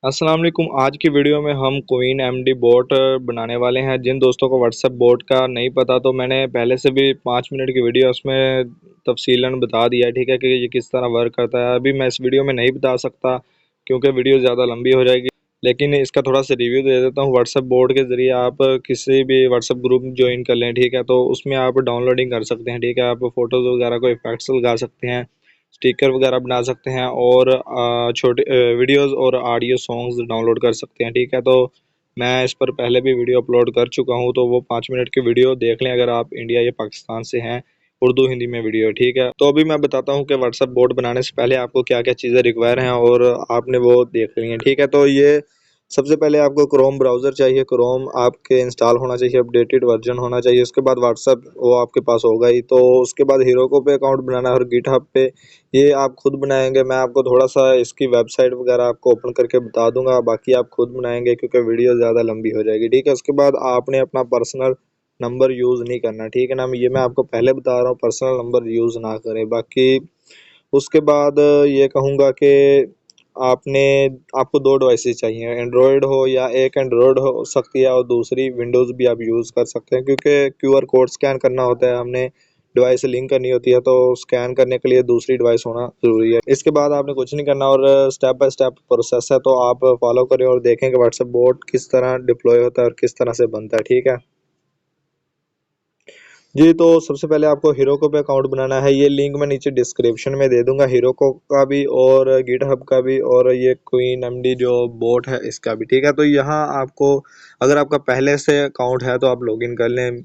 अस्सलाम वालेकुम। आज की वीडियो में हम क्वीन एमडी बोट बनाने वाले हैं। जिन दोस्तों को व्हाट्सएप बोट का नहीं पता तो मैंने पहले से भी 5 मिनट की वीडियो उसमें तफसीलन बता दिया है, ठीक है, कि ये किस तरह वर्क करता है। अभी मैं इस वीडियो में नहीं बता सकता क्योंकि वीडियो ज़्यादा लंबी हो जाएगी, लेकिन इसका थोड़ा सा रिव्यू दे देता हूँ। व्हाट्सएप बोट के ज़रिए आप किसी भी व्हाट्सएप ग्रुप ज्वाइन कर लें, ठीक है, तो उसमें आप डाउनलोडिंग कर सकते हैं, ठीक है। आप फ़ोटोज़ वगैरह को इफेक्ट्स लगा सकते हैं, स्टिकर वगैरह बना सकते हैं और छोटे वीडियोस और ऑडियो सॉन्ग्स डाउनलोड कर सकते हैं, ठीक है। तो मैं इस पर पहले भी वीडियो अपलोड कर चुका हूं, तो वो 5 मिनट की वीडियो देख लें अगर आप इंडिया या पाकिस्तान से हैं। उर्दू हिंदी में वीडियो, ठीक है। तो अभी मैं बताता हूं कि व्हाट्सएप बोट बनाने से पहले आपको क्या क्या चीज़ें रिक्वायर हैं और आपने वो देख ली हैं, ठीक है। तो ये सबसे पहले आपको क्रोम ब्राउज़र चाहिए। क्रोम आपके इंस्टॉल होना चाहिए, अपडेटेड वर्जन होना चाहिए। उसके बाद व्हाट्सएप वो आपके पास होगा ही। तो उसके बाद हीरोको पे अकाउंट बनाना है और गिटहब पे ये आप खुद बनाएंगे। मैं आपको थोड़ा सा इसकी वेबसाइट वगैरह आपको ओपन करके बता दूंगा, बाकी आप खुद बनाएंगे क्योंकि वीडियो ज़्यादा लंबी हो जाएगी, ठीक है। उसके बाद आपने अपना पर्सनल नंबर यूज़ नहीं करना, ठीक है ना। ये मैं आपको पहले बता रहा हूँ, पर्सनल नंबर यूज़ ना करें। बाकी उसके बाद ये कहूँगा कि आपने आपको दो डिवाइसेस चाहिए, एंड्रॉयड हो या एक एंड्रॉयड हो सकती है और दूसरी विंडोज़ भी आप यूज़ कर सकते हैं, क्योंकि क्यूआर कोड स्कैन करना होता है, हमने डिवाइस लिंक करनी होती है, तो स्कैन करने के लिए दूसरी डिवाइस होना ज़रूरी है। इसके बाद आपने कुछ नहीं करना और स्टेप बाय स्टेप प्रोसेस है, तो आप फॉलो करें और देखें कि व्हाट्सएप बोट किस तरह डिप्लॉय होता है और किस तरह से बनता है, ठीक है जी। तो सबसे पहले आपको हीरोको पे अकाउंट बनाना है। ये लिंक मैं नीचे डिस्क्रिप्शन में दे दूंगा, हीरोको का भी और गिटहब का भी और ये क्वीन एमडी जो बोट है इसका भी, ठीक है। तो यहाँ आपको अगर आपका पहले से अकाउंट है तो आप लॉगिन कर लें,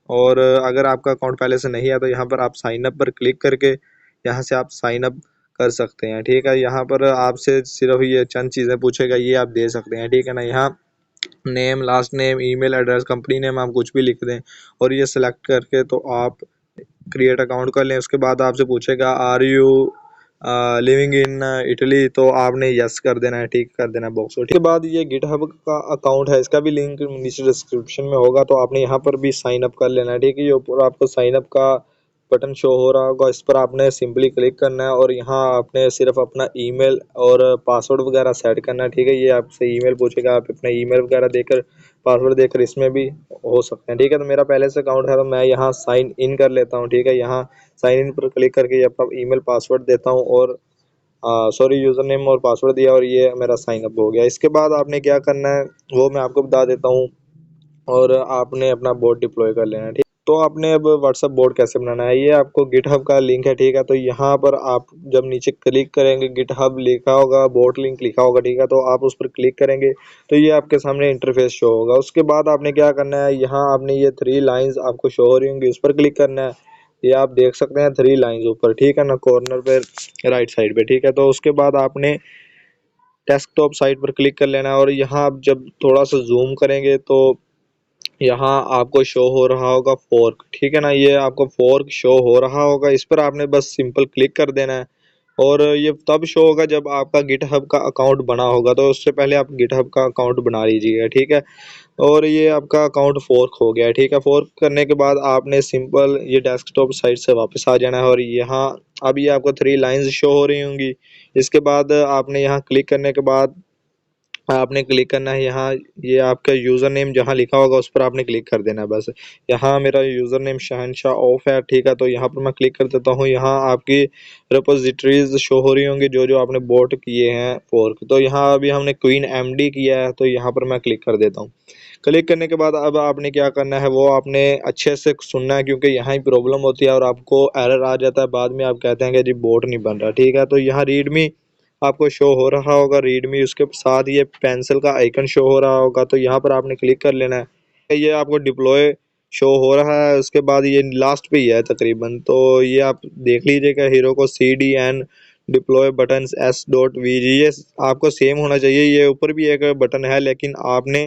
और अगर आपका अकाउंट पहले से नहीं है तो यहाँ पर आप साइन अप पर क्लिक करके यहाँ से आप साइन अप कर सकते हैं, ठीक है। यहाँ पर आपसे सिर्फ ये चंद चीज़ें पूछेगा, ये आप दे सकते हैं, ठीक है ना। यहाँ name, last name, email address, company name आप कुछ भी लिख दें और ये सिलेक्ट करके तो आप क्रिएट अकाउंट कर लें। उसके बाद आपसे पूछेगा are you living in Italy, तो आपने यस कर देना है, ठीक कर देना है बॉक्स को। ठीक है, बाद ये गिटहब का अकाउंट है, इसका भी लिंक नीचे डिस्क्रिप्शन में होगा, तो आपने यहाँ पर भी साइन अप कर लेना है, ठीक है। ये ऊपर आपको साइन अप का बटन शो हो रहा होगा, इस पर आपने सिंपली क्लिक करना है और यहाँ आपने सिर्फ अपना ईमेल और पासवर्ड वगैरह सेट करना है, ठीक है। ये आपसे ईमेल पूछेगा, आप अपना ईमेल वगैरह देकर पासवर्ड देकर इसमें भी हो सकते हैं, ठीक है। तो मेरा पहले से अकाउंट है तो मैं यहाँ साइन इन कर लेता हूँ, ठीक है। यहाँ साइन इन पर क्लिक करके अपना ईमेल पासवर्ड देता हूँ और सॉरी यूज़र नेम और पासवर्ड दिया और ये मेरा साइन अप हो गया। इसके बाद आपने क्या करना है वो मैं आपको बता देता हूँ और आपने अपना बोट डिप्लॉय कर लेना है, ठीक। तो आपने अब व्हाट्सएप बोट कैसे बनाना है, ये आपको गिटहब का लिंक है, ठीक है। तो यहाँ पर आप जब नीचे क्लिक करेंगे गिटहब लिखा होगा, बोट लिंक लिखा होगा, ठीक है, तो आप उस पर क्लिक करेंगे तो ये आपके सामने इंटरफेस शो होगा। उसके बाद आपने क्या करना है, यहाँ आपने ये 3 लाइंस आपको शो हो रही होंगी, उस पर क्लिक करना है। ये आप देख सकते हैं 3 लाइंस ऊपर, ठीक है ना, कॉर्नर पे राइट साइड पे, ठीक है। तो उसके बाद आपने डेस्कटॉप साइट पर क्लिक कर लेना है और यहाँ आप जब थोड़ा सा जूम करेंगे तो यहाँ आपको शो हो रहा होगा फोर्क, ठीक है ना। ये आपको फोर्क शो हो रहा होगा, इस पर आपने बस सिंपल क्लिक कर देना है और ये तब शो होगा जब आपका गिटहब का अकाउंट बना होगा। तो उससे पहले आप गिटहब का अकाउंट बना लीजिएगा, ठीक है। और ये आपका अकाउंट फोर्क हो गया है, ठीक है। फोर्क करने के बाद आपने सिंपल ये डेस्कटॉप साइट से वापस आ जाना है और यहाँ अब ये आपको 3 लाइंस शो हो रही होंगी। इसके बाद आपने यहाँ क्लिक करने के बाद आपने क्लिक करना है, यहाँ ये आपका यूज़र नेम जहाँ लिखा होगा उस पर आपने क्लिक कर देना है बस। यहाँ मेरा यूज़र नेम शहनशाह ऑफ है, ठीक है। तो यहाँ पर मैं क्लिक कर देता हूँ, यहाँ आपकी रिपोजिटरीज शो हो रही होंगी जो जो आपने बोट किए हैं फोर्क। तो यहाँ अभी हमने क्वीन एमडी किया है तो यहाँ पर मैं क्लिक कर देता हूँ। क्लिक करने के बाद अब आपने क्या करना है वो आपने अच्छे से सुनना है, क्योंकि यहाँ ही प्रॉब्लम होती है और आपको एरर आ जाता है, बाद में आप कहते हैं कि जी बोट नहीं बन रहा, ठीक है। तो यहाँ रीडमी आपको शो हो रहा होगा, रीडमी, उसके साथ ये पेंसिल का आइकन शो हो रहा होगा, तो यहाँ पर आपने क्लिक कर लेना है। ये आपको डिप्लॉय शो हो रहा है, उसके बाद ये लास्ट पे ही है तकरीबन, तो ये आप देख लीजिएगा हीरो को CDN डिप्लॉय बटन्स S.VG, ये आपको सेम होना चाहिए। ये ऊपर भी एक बटन है लेकिन आपने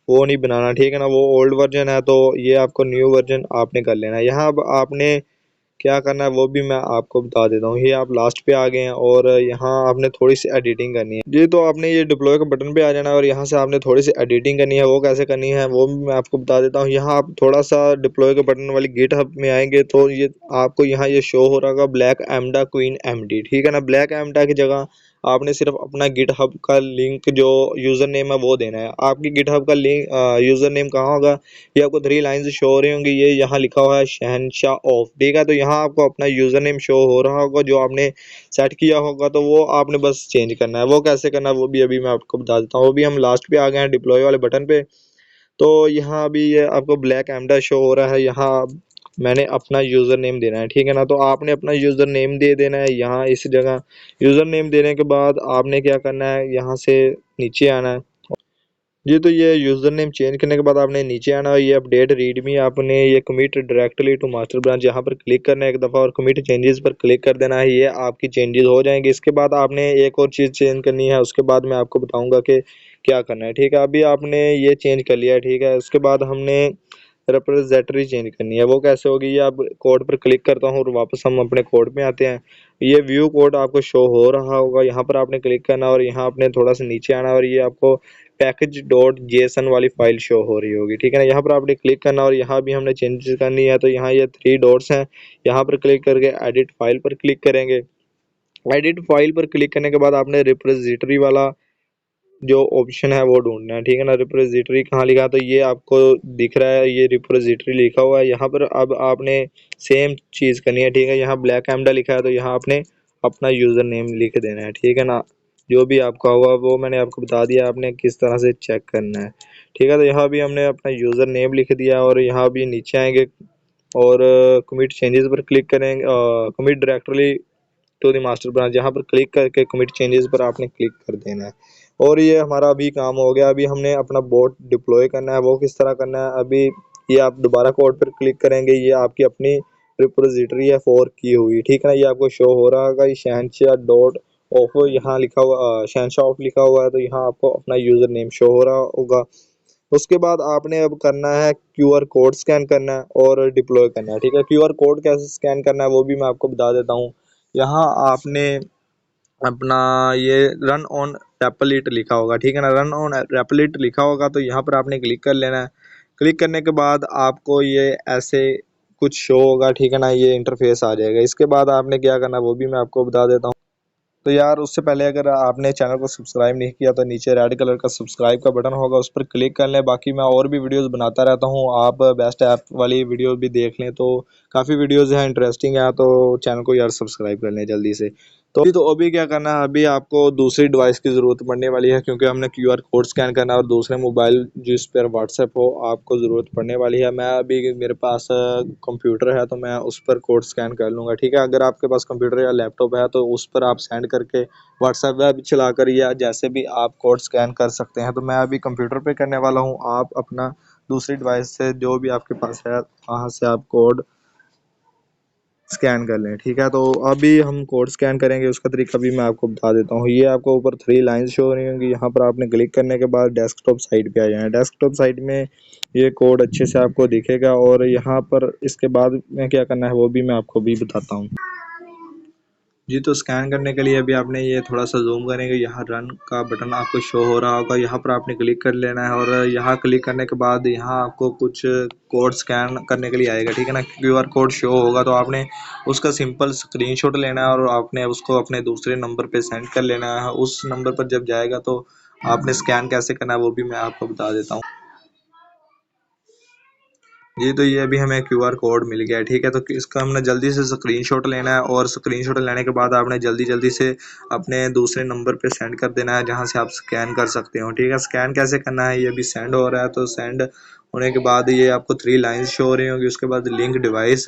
वो नहीं बनाना, ठीक है ना, वो ओल्ड वर्जन है, तो ये आपको न्यू वर्जन आपने कर लेना है। यहाँ अब आपने क्या करना है वो भी मैं आपको बता देता हूँ। ये आप लास्ट पे आ गए हैं और यहाँ आपने थोड़ी सी एडिटिंग करनी है जी। तो आपने ये डिप्लॉय के बटन पे आ जाना है और यहाँ से आपने थोड़ी सी एडिटिंग करनी है। वो कैसे करनी है वो भी मैं आपको बता देता हूँ। यहाँ आप थोड़ा सा डिप्लॉय के बटन वाली गिटहब में आएंगे तो ये आपको यहाँ ये शो हो रहा होगा ब्लैक एमडा क्वीन एमडी, ठीक है ना। ब्लैक एमडा की जगह आपने सिर्फ अपना गिटहब का लिंक जो यूज़र नेम है वो देना है। आपकी गिटहब का लिंक यूज़र नेम कहाँ होगा, ये आपको 3 लाइन्स शो हो रही होंगी, ये यहाँ लिखा हुआ है शहनशाह ऑफ, ठीक है। तो यहाँ आपको अपना यूज़र नेम शो हो रहा होगा जो आपने सेट किया होगा, तो वो आपने बस चेंज करना है। वो कैसे करना है वो भी अभी मैं आपको बता देता हूँ। वो भी हम लास्ट पे आ गए हैं डिप्लॉय वाले बटन पे। तो यहाँ अभी ये आपको ब्लैक एमडा शो हो रहा है, यहाँ मैंने अपना यूज़र नेम देना है, ठीक है ना। तो आपने अपना यूज़र नेम दे देना है यहाँ इस जगह। यूज़र नेम देने के बाद आपने क्या करना है, यहाँ से नीचे आना है जी। तो ये यूज़र नेम चेंज करने के बाद आपने नीचे आना है, ये अपडेट रीडमी आपने ये commit directly to master branch यहाँ पर क्लिक करना है एक दफ़ा और कमिट चेंजेस पर क्लिक कर देना है, ये आपकी चेंजेस हो जाएंगे। इसके बाद आपने एक और चीज़ चेंज करनी है, उसके बाद मैं आपको बताऊंगा कि क्या करना है, ठीक है। अभी आपने ये चेंज कर लिया है, ठीक है। उसके बाद हमने रिप्रेजेंटरी चेंज करनी है, वो कैसे होगी, ये अब कोड पर क्लिक करता हूँ और वापस हम अपने कोड में आते हैं। ये व्यू कोड आपको शो हो रहा होगा, यहाँ पर आपने क्लिक करना और यहाँ आपने थोड़ा सा नीचे आना और ये आपको पैकेज डॉट जेसन वाली फाइल शो हो रही होगी, ठीक है ना। यहाँ पर आपने क्लिक करना और यहाँ भी हमने चेंजेस करनी है। तो यहाँ ये 3 डॉट्स हैं, यहाँ पर क्लिक करके एडिट फाइल पर क्लिक करेंगे। एडिट फाइल पर क्लिक करने के बाद आपने रिप्रेजेंटरी वाला जो ऑप्शन है वो ढूंढना है, ठीक है ना। रिप्रेजेंटरी कहाँ लिखा है, तो ये आपको दिख रहा है, ये रिप्रेजेंटरी लिखा हुआ है। यहाँ पर अब आपने सेम चीज़ करनी है, ठीक है। यहाँ ब्लैक एमडा लिखा है, तो यहाँ आपने अपना यूज़र नेम लिख देना है, ठीक है ना। जो भी आपका होगा वो मैंने आपको बता दिया, आपने किस तरह से चेक करना है, ठीक है। तो यहाँ भी हमने अपना यूज़र नेम लिख दिया और यहाँ भी नीचे आएंगे और कमिट चेंजेस पर क्लिक करेंगे, commit directly to the master branch यहाँ पर क्लिक करके कमिट चेंजेस पर आपने क्लिक कर देना है। और ये हमारा अभी काम हो गया। अभी हमने अपना बोट डिप्लॉय करना है, वो किस तरह करना है, अभी ये आप दोबारा कोड पर क्लिक करेंगे, ये आपकी अपनी रिपोजिटरी है फोर की हुई, ठीक है ना। ये आपको शो हो रहा होगा, ये शहनशाह डॉट ऑफ यहाँ लिखा हुआ, शहनशाह ऑफ लिखा हुआ है, तो यहाँ आपको अपना यूज़र नेम शो हो रहा होगा। उसके बाद आपने अब करना है क्यूआर कोड स्कैन करना है और डिप्लॉय करना है, ठीक है। क्यूआर कोड कैसे स्कैन करना है वो भी मैं आपको बता देता हूँ। यहाँ आपने अपना ये रन ऑन रेपलिट लिखा होगा, ठीक है ना। रन ऑन रेपलिट लिखा होगा तो यहाँ पर आपने क्लिक कर लेना है। क्लिक करने के बाद आपको ये ऐसे कुछ शो होगा, ठीक है ना, ये इंटरफेस आ जाएगा। इसके बाद आपने क्या करना वो भी मैं आपको बता देता हूँ। तो यार उससे पहले अगर आपने चैनल को सब्सक्राइब नहीं किया तो नीचे रेड कलर का सब्सक्राइब का बटन होगा, उस पर क्लिक कर लें। बाकी मैं और भी वीडियोस बनाता रहता हूँ, आप बेस्ट ऐप वाली वीडियो भी देख लें, तो काफ़ी वीडियोस हैं, इंटरेस्टिंग है, तो चैनल को यार सब्सक्राइब कर लें जल्दी से। तो अभी क्या करना है, अभी आपको दूसरी डिवाइस की ज़रूरत पड़ने वाली है क्योंकि हमने क्यूआर कोड स्कैन करना है और दूसरे मोबाइल जिस पर व्हाट्सएप हो आपको ज़रूरत पड़ने वाली है। मैं अभी मेरे पास कंप्यूटर है तो मैं उस पर कोड स्कैन कर लूँगा, ठीक है। अगर आपके पास कंप्यूटर या लैपटॉप है तो उस पर आप सेंड करके व्हाट्सएप वेब चलाकर या जैसे भी आप कोड स्कैन कर सकते हैं। तो मैं अभी कंप्यूटर पे करने वाला हूँ, आप अपना दूसरी डिवाइस से जो भी आपके पास है वहाँ से आप कोड स्कैन कर लें, ठीक है। तो अभी हम कोड स्कैन करेंगे, उसका तरीका भी मैं आपको बता देता हूँ। ये आपको ऊपर 3 लाइन्स शो हो रही होंगी, यहाँ पर आपने क्लिक करने के बाद डेस्कटॉप साइट पे आ जाना है। डेस्कटॉप साइट में ये कोड अच्छे से आपको दिखेगा और यहाँ पर इसके बाद में क्या करना है वो भी मैं आपको भी बताता हूँ जी। तो स्कैन करने के लिए अभी आपने ये थोड़ा सा जूम करेंगे, यहाँ रन का बटन आपको शो हो रहा होगा, यहाँ पर आपने क्लिक कर लेना है और यहाँ क्लिक करने के बाद यहाँ आपको कुछ कोड स्कैन करने के लिए आएगा, ठीक है ना। क्यूआर कोड शो होगा तो आपने उसका सिंपल स्क्रीनशॉट लेना है और आपने उसको अपने दूसरे नंबर पे सेंड कर लेना है। उस नंबर पर जब जाएगा तो आपने स्कैन कैसे करना है वो भी मैं आपको बता देता हूँ जी। तो ये अभी हमें क्यूआर कोड मिल गया है, ठीक है। तो इसका हमने जल्दी से स्क्रीनशॉट लेना है और स्क्रीनशॉट लेने के बाद आपने जल्दी जल्दी से अपने दूसरे नंबर पे सेंड कर देना है जहां से आप स्कैन कर सकते हो, ठीक है। स्कैन कैसे करना है, ये अभी सेंड हो रहा है, तो सेंड होने के बाद ये आपको 3 लाइन्स शो हो रही होंगी। उसके बाद लिंक डिवाइस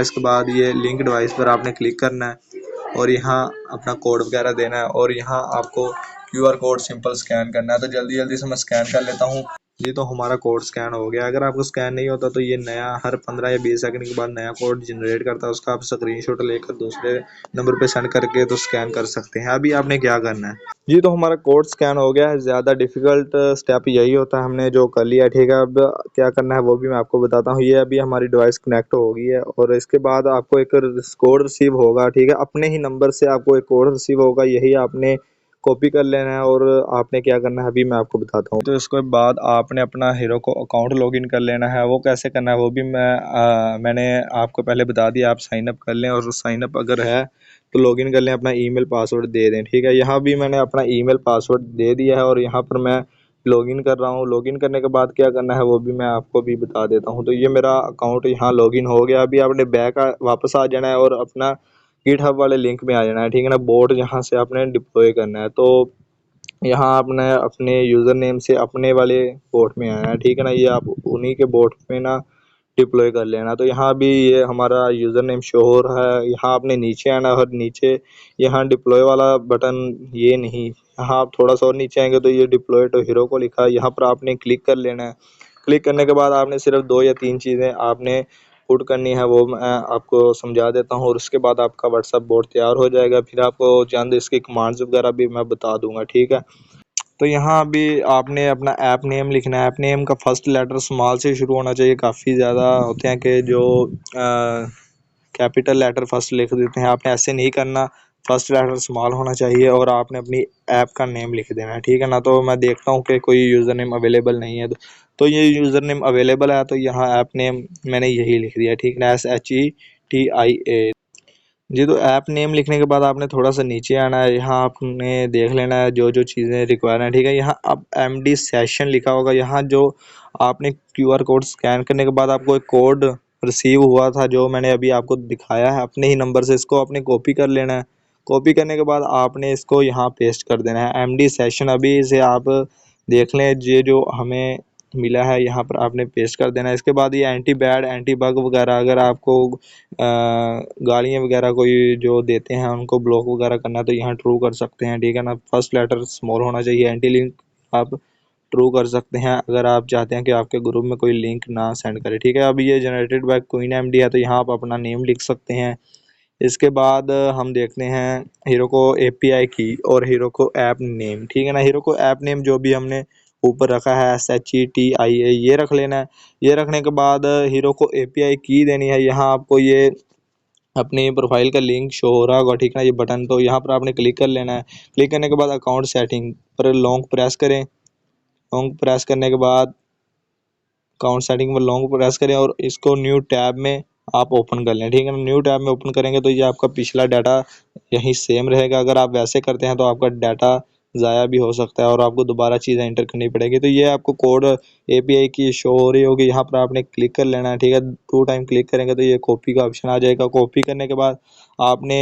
के बाद ये लिंक डिवाइस पर आपने क्लिक करना है और यहाँ अपना कोड वगैरह देना है और यहाँ आपको क्यूआर कोड सिंपल स्कैन करना है। तो जल्दी जल्दी से मैं स्कैन कर लेता हूँ जी। तो हमारा कोड स्कैन हो गया। अगर आपको स्कैन नहीं होता तो ये नया हर 15 या 20 सेकंड के बाद नया कोड जनरेट करता है, उसका आप स्क्रीनशॉट लेकर दूसरे नंबर पे सेंड करके तो स्कैन कर सकते हैं। अभी आपने क्या करना है जी। तो हमारा कोड स्कैन हो गया है, ज़्यादा डिफिकल्ट स्टेप यही होता है, हमने जो कर लिया, ठीक है। अब क्या करना है वो भी मैं आपको बताता हूँ। ये अभी हमारी डिवाइस कनेक्ट हो गई है और इसके बाद आपको एक कोड रिसीव होगा, ठीक है। अपने ही नंबर से आपको एक कोड रिसीव होगा, यही आपने कॉपी कर लेना है और आपने क्या करना है अभी मैं आपको बताता हूँ। तो इसके बाद आपने अपना हीरो को अकाउंट लॉगिन कर लेना है, वो कैसे करना है वो भी मैंने आपको पहले बता दिया। आप साइन अप कर लें और साइन अप अगर है तो लॉगिन कर लें, अपना ईमेल पासवर्ड दे दें। ठीक है, यहाँ भी मैंने अपना ईमेल पासवर्ड दे दिया है और यहाँ पर मैं लॉगिन कर रहा हूँ। लॉगिन करने के बाद क्या करना है वो भी मैं आपको भी बता देता हूँ। तो ये मेरा अकाउंट यहाँ लॉगिन हो गया। अभी आपने बैक वापस आ जाना है और अपना गिटहब वाले लिंक में आ जाना है। ठीक है ना, बोट यहाँ से आपने डिप्लॉय करना है। तो यहाँ आपने अपने यूज़र नेम से अपने वाले बोट में आना है। ठीक है ना, ये आप उन्हीं के बोट में ना डिप्लॉय कर लेना। तो यहाँ भी ये हमारा यूज़र नेम शो हो रहा है। यहाँ आपने नीचे आना है और नीचे यहाँ डिप्लॉय वाला बटन ये नहीं, यहाँ आप थोड़ा सा और नीचे आएंगे तो ये डिप्लॉय टू हीरो को लिखा है, यहाँ पर आपने क्लिक कर लेना है। क्लिक करने के बाद आपने सिर्फ 2 या 3 चीज़ें आपने पुट करनी है, वो मैं आपको समझा देता हूँ और उसके बाद आपका व्हाट्सएप बोट तैयार हो जाएगा। फिर आपको चंद इसकी कमांड्स वगैरह भी मैं बता दूंगा। ठीक है, तो यहाँ अभी आपने अपना ऐप नेम लिखना है। ऐप नेम का फर्स्ट लेटर स्मॉल से शुरू होना चाहिए। काफ़ी ज़्यादा होते हैं कि जो कैपिटल लेटर फर्स्ट लिख देते हैं, आपने ऐसे नहीं करना। फर्स्ट लेटर स्मॉल होना चाहिए और आपने अपनी ऐप का नेम लिख देना है। ठीक है ना, तो मैं देखता हूँ कि कोई यूज़र नेम अवेलेबल नहीं है, तो ये यूज़र नेम अवेलेबल है, तो यहाँ ऐप नेम मैंने यही लिख दिया। ठीक है ना, SHETIA। जी, तो ऐप नेम लिखने के बाद आपने थोड़ा सा नीचे आना है। यहाँ आपने देख लेना है जो जो चीज़ें रिक्वायर हैं। ठीक है, यहाँ अब MD सेशन लिखा होगा। यहाँ जो आपने QR कोड स्कैन करने के बाद आपको एक कोड रिसीव हुआ था जो मैंने अभी आपको दिखाया है, अपने ही नंबर से इसको आपने कॉपी कर लेना है। कॉपी करने के बाद आपने इसको यहाँ पेस्ट कर देना है। MD सेशन अभी से आप देख लें, ये जो हमें मिला है यहाँ पर आपने पेस्ट कर देना है। इसके बाद ये एंटी बैड एंटी बग वगैरह अगर आपको गालियाँ वगैरह कोई जो देते हैं उनको ब्लॉक वगैरह करना है तो यहाँ ट्रू कर सकते हैं। ठीक है ना, फर्स्ट लेटर स्मॉल होना चाहिए। एंटी लिंक आप ट्रू कर सकते हैं अगर आप चाहते हैं कि आपके ग्रुप में कोई लिंक ना सेंड करे। ठीक है, अब ये जनरेटेड बाय क्वीन MD है, तो यहाँ आप अपना नेम लिख सकते हैं। इसके बाद हम देखते हैं हीरो को API की और हीरो को ऐप नेम। ठीक है ना, हीरो को ऐप नेम जो भी हमने ऊपर रखा है SHETIA ये रख लेना है। ये रखने के बाद हीरो को API की देनी है। यहाँ आपको ये अपनी प्रोफाइल का लिंक शो हो रहा होगा। ठीक है ना, ये बटन, तो यहाँ पर आपने क्लिक कर लेना है। क्लिक करने के बाद अकाउंट सेटिंग पर लॉन्ग प्रेस करें। लॉन्ग प्रेस करने के बाद अकाउंट सेटिंग पर लॉन्ग प्रेस करें और इसको न्यू टैब में आप ओपन कर लें। ठीक है ना, न्यू टैब में ओपन करेंगे तो ये आपका पिछला डाटा यहीं सेम रहेगा। अगर आप वैसे करते हैं तो आपका डाटा ज़ाया भी हो सकता है और आपको दोबारा चीज़ें एंटर करनी पड़ेगी। तो ये आपको कोड API की शो हो रही होगी, यहाँ पर आपने क्लिक कर लेना है। ठीक है, 2 टाइम क्लिक करेंगे तो ये कॉपी का ऑप्शन आ जाएगा। कॉपी करने के बाद आपने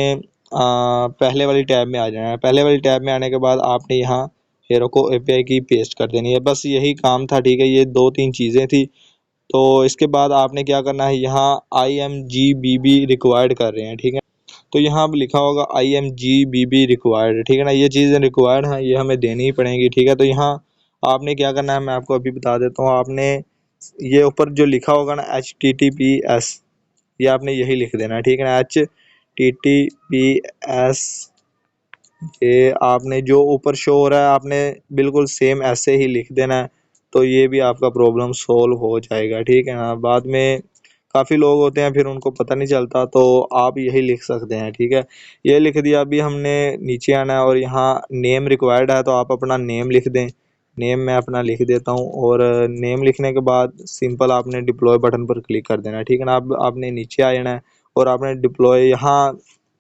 पहले वाली टैब में आ जाना है। पहले वाली टैब में आने के बाद आपने यहाँ हीरो को API की पेस्ट कर देनी है। बस यही काम था। ठीक है, ये 2-3 चीज़ें थी। तो इसके बाद आपने क्या करना है, यहाँ IMGBB रिक्वायर्ड कर रहे हैं। ठीक है, तो यहाँ अब लिखा होगा IMGBB रिक्वायर्ड। ठीक है ना, ये चीज़ें रिक्वायर्ड हैं, ये हमें देनी ही पड़ेंगी। ठीक है, तो यहाँ आपने क्या करना है मैं आपको अभी बता देता हूँ। आपने ये ऊपर जो लिखा होगा ना HTTPS, ये आपने यही लिख देना है। ठीक है ना, HTTPS ये आपने जो ऊपर शो हो रहा है आपने बिल्कुल सेम ऐसे ही लिख देना है, तो ये भी आपका प्रॉब्लम सोल्व हो जाएगा। ठीक है ना, बाद में काफ़ी लोग होते हैं फिर उनको पता नहीं चलता, तो आप यही लिख सकते हैं। ठीक है, ये लिख दिया। अभी हमने नीचे आना है और यहाँ नेम रिक्वायर्ड है, तो आप अपना नेम लिख दें। नेम मैं अपना लिख देता हूँ और नेम लिखने के बाद सिंपल आपने डिप्लॉय बटन पर क्लिक कर देना है। ठीक है ना, अब आपने नीचे आ जाना है और आपने डिप्लॉय यहाँ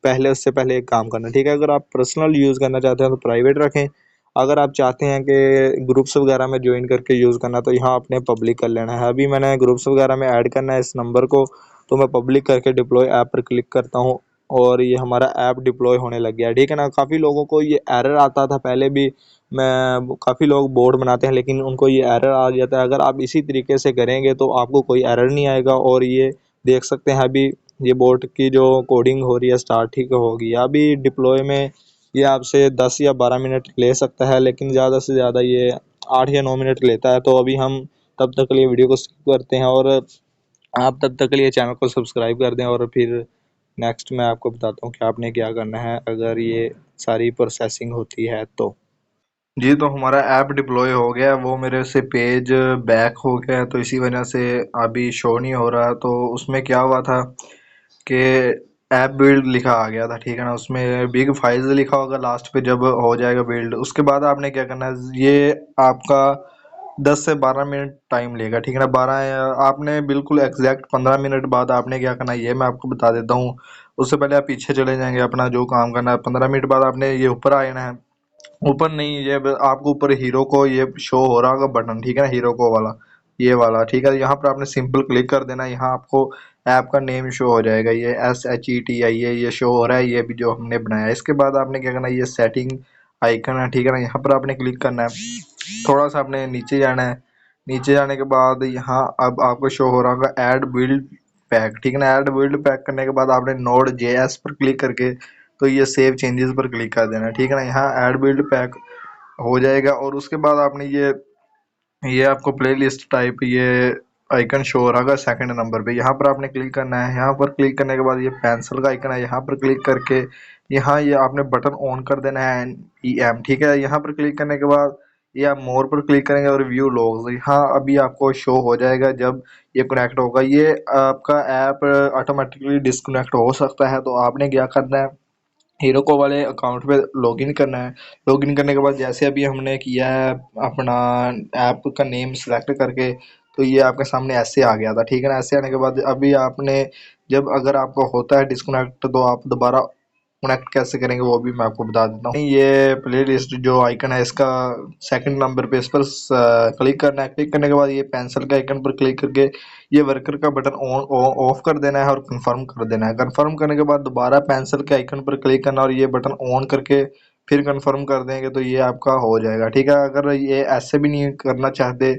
पहले उससे पहले एक काम करना। ठीक है, अगर आप पर्सनल यूज़ करना चाहते हैं तो प्राइवेट रखें। अगर आप चाहते हैं कि ग्रुप्स वगैरह में ज्वाइन करके यूज़ करना तो यहाँ आपने पब्लिक कर लेना है। अभी मैंने ग्रुप्स वगैरह में ऐड करना है इस नंबर को, तो मैं पब्लिक करके डिप्लॉय ऐप पर क्लिक करता हूँ और ये हमारा ऐप डिप्लॉय होने लग गया। ठीक है ना, काफ़ी लोगों को ये एरर आता था पहले भी, मैं काफ़ी लोग बोर्ड बनाते हैं लेकिन उनको ये एरर आ जाता है। अगर आप इसी तरीके से करेंगे तो आपको कोई एरर नहीं आएगा। और ये देख सकते हैं अभी ये बोट की जो कोडिंग हो रही है स्टार्ट ठीक होगी। अभी डिप्लॉय में ये आपसे 10 या 12 मिनट ले सकता है, लेकिन ज़्यादा से ज़्यादा ये 8 या 9 मिनट लेता है। तो अभी हम तब तक के लिए वीडियो को स्किप करते हैं और आप तब तक के लिए चैनल को सब्सक्राइब कर दें और फिर नेक्स्ट मैं आपको बताता हूँ कि आपने क्या करना है अगर ये सारी प्रोसेसिंग होती है तो। जी, तो हमारा ऐप डिप्लॉय हो गया है, वो मेरे से पेज बैक हो गया है, तो इसी वजह से अभी शो नहीं हो रहा। तो उसमें क्या हुआ था कि ऐप बिल्ड लिखा आ गया था। ठीक है ना, उसमें बिग फाइल्स लिखा होगा लास्ट पे जब हो जाएगा बिल्ड। उसके बाद आपने क्या करना है, ये आपका 10 से 12 मिनट टाइम लेगा। ठीक है ना, 12 आपने बिल्कुल एग्जैक्ट 15 मिनट बाद आपने क्या करना है ये मैं आपको बता देता हूँ। उससे पहले आप पीछे चले जाएंगे, अपना जो काम करना है 15 मिनट बाद आपने ये ऊपर आ जाना है। ऊपर नहीं, ये आपको ऊपर हीरो को ये शो हो रहा होगा बटन, ठीक है ना, हीरो को वाला, ये वाला, ठीक है। यहाँ पर आपने सिंपल क्लिक कर देना, यहाँ आपको ऐप का नेम शो हो जाएगा, ये SHETI, ये शो हो रहा है, ये भी जो हमने बनाया है। इसके बाद आपने क्या करना है, ये सेटिंग आइकन है, ठीक है ना, यहाँ पर आपने क्लिक करना है। थोड़ा सा आपने नीचे जाना है। नीचे जाने के बाद यहाँ अब आपको शो हो रहा होगा ऐड बिल्ड पैक, ठीक है ना। ऐड बिल्ड पैक करने के बाद आपने नोड JS पर क्लिक करके तो ये सेव चेंजेस पर क्लिक कर देना, ठीक है ना। यहाँ ऐड बिल्ड पैक हो जाएगा और उसके बाद आपने ये आपको प्लेलिस्ट टाइप ये आइकन शो हो रहा होगा सेकंड नंबर पे, यहाँ पर आपने क्लिक करना है। यहाँ पर क्लिक करने के बाद ये पेंसिल का आइकन है, यहाँ पर क्लिक करके यहाँ ये आपने बटन ऑन कर देना है EM, ठीक है। यहाँ पर क्लिक करने के बाद ये आप मोर पर क्लिक करेंगे और व्यू लॉग्स, यहाँ अभी आपको शो हो जाएगा जब ये कनेक्ट होगा। ये आपका ऐप ऑटोमेटिकली डिस्कनेक्ट हो सकता है, तो आपने क्या करना है, हीरो को वाले अकाउंट पे लॉगिन करना है। लॉगिन करने के बाद जैसे अभी हमने किया है अपना ऐप का नेम सेलेक्ट करके, तो ये आपके सामने ऐसे आ गया था, ठीक है ना। ऐसे आने के बाद अभी आपने जब अगर आपको होता है डिस्कनेक्ट तो आप दोबारा कनेक्ट कैसे करेंगे वो भी मैं आपको बता देता हूँ। ये प्लेलिस्ट जो आइकन है इसका सेकंड नंबर पे, इस पर क्लिक करना है। क्लिक करने के बाद ये पेंसिल के आइकन पर क्लिक करके ये वर्कर का बटन ऑन ऑफ कर देना है और कंफर्म कर देना है। कंफर्म करने के बाद दोबारा पेंसिल के आइकन पर क्लिक करना और ये बटन ऑन करके फिर कंफर्म कर देंगे तो ये आपका हो जाएगा, ठीक है। अगर ये ऐसे भी नहीं करना चाहते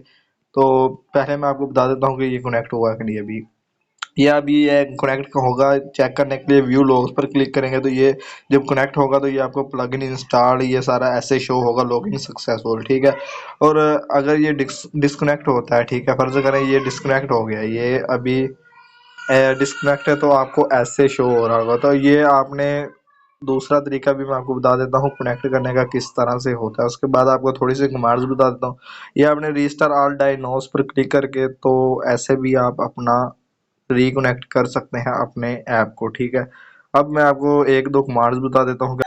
तो पहले मैं आपको बता देता हूँ कि ये कनेक्ट हुआ कि नहीं। अभी ये अभी ये कनेक्ट होगा, चेक करने के लिए व्यू लॉग्स पर क्लिक करेंगे तो ये जब कनेक्ट होगा तो ये आपको प्लगइन इंस्टॉल ये सारा ऐसे शो होगा, लॉगिन सक्सेसफुल, ठीक है। और अगर ये डिस्कनेक्ट होता है, ठीक है, फर्ज करें ये डिस्कनेक्ट हो गया, ये अभी डिस्कनेक्ट है तो आपको ऐसे शो हो रहा होगा। तो ये आपने दूसरा तरीका भी मैं आपको बता देता हूँ कनेक्ट करने का किस तरह से होता है। उसके बाद आपको थोड़ी सी कमांड्स बता देता हूँ। ये आपने रीस्टार ऑल डायनोस पर क्लिक करके तो ऐसे भी आप अपना रिकनेक्ट कर सकते हैं अपने ऐप को, ठीक है। अब मैं आपको एक दो कमांड्स बता देता हूँ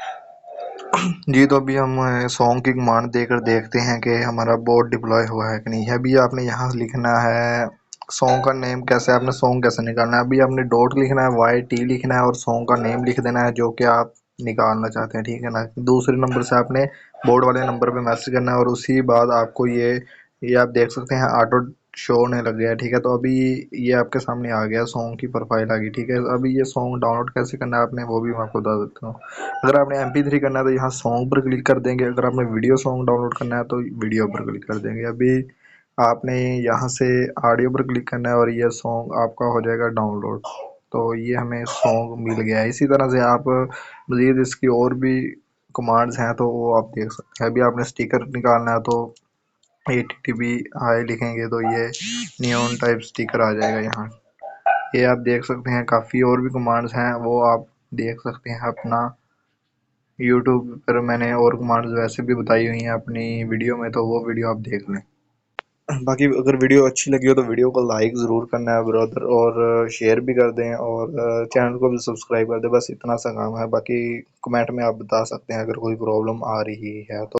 जी। तो अभी हम सॉन्ग की कमांड देकर देखते हैं कि हमारा बोर्ड डिप्लॉय हुआ है कि नहीं है। अभी आपने यहाँ लिखना है सॉन्ग का नेम, कैसे आपने सॉन्ग कैसे निकालना है। अभी आपने डॉट लिखना है, YT लिखना है और सॉन्ग का नेम लिख देना है जो कि आप निकालना चाहते हैं, ठीक है ना। दूसरे नंबर से आपने बोर्ड वाले नंबर पे मैसेज करना है और उसी बाद आपको ये आप देख सकते हैं ऑटो शो होने लग गया है, ठीक है। तो अभी ये आपके सामने आ गया, सॉन्ग की प्रोफाइल आ गई, ठीक है। अभी ये सॉन्ग डाउनलोड कैसे करना है आपने वो भी मैं आपको बता देता हूँ। अगर आपने MP3 करना है तो यहाँ सॉन्ग पर क्लिक कर देंगे। अगर आपने वीडियो सॉन्ग डाउनलोड करना है तो वीडियो पर क्लिक कर देंगे। अभी आपने यहाँ से ऑडियो पर क्लिक करना है और ये सॉन्ग आपका हो जाएगा डाउनलोड। तो ये हमें सॉन्ग मिल गया है। इसी तरह से आप मज़ीद इसकी और भी कमांड्स हैं तो वो आप देख सकते हैं। अभी आपने स्टिकर निकालना है तो ATTB हाई लिखेंगे तो ये नियॉन टाइप स्टिकर आ जाएगा यहाँ। ये आप देख सकते हैं, काफ़ी और भी कमांड्स हैं वो आप देख सकते हैं अपना यूट्यूब पर। मैंने और कमांड्स वैसे भी बताई हुई हैं अपनी वीडियो में, तो वो वीडियो आप देख लें। बाकी अगर वीडियो अच्छी लगी हो तो वीडियो को लाइक ज़रूर करना है ब्रदर, और शेयर भी कर दें और चैनल को भी सब्सक्राइब कर दें। बस इतना सा काम है, बाकी कमेंट में आप बता सकते हैं अगर कोई प्रॉब्लम आ रही है तो।